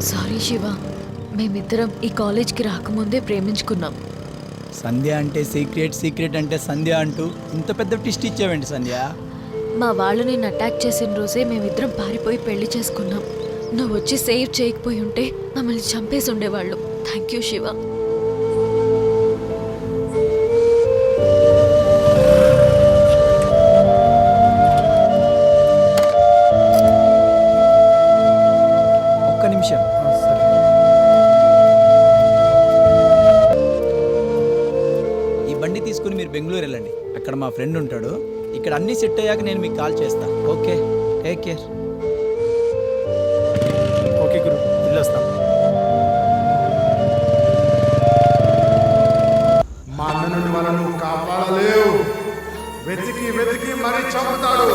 Sorry Shiva, మేమిద్దరం ఈ కాలేజ్కి రాకముందే ప్రేమించుకున్నాం. సంధ్య అంటే సీక్రెట్, సీక్రెట్ అంటే సంధ్య అంటూ ఇంత పెద్ద ట్విస్ట్ ఇచ్చావండి సంధ్య. మా వాళ్ళు నేను అటాక్ చేసిన రోజే మేమిద్దరం పారిపోయి పెళ్లి చేసుకున్నాం. నువ్వు వచ్చి సేవ్ చేయకపోయి ఉంటే మమ్మల్ని చంపేసి ఉండేవాళ్ళు. Thank you Shiva. ఒక్క నిమిషం. ఈ బండి తీసుకుని మీరు బెంగళూరు వెళ్ళండి. అక్కడ మా ఫ్రెండ్ ఉంటాడు. ఇక్కడ అన్నీ సెట్ అయ్యాక నేను మీకు కాల్ చేస్తా. Okay, take care. ఓకే గురు, వెళ్ళొస్తాం. మా అన్న నుండి వాళ్ళను కాపాడలేవు. వెతికి వెతికి మరీ చంపుతాడు.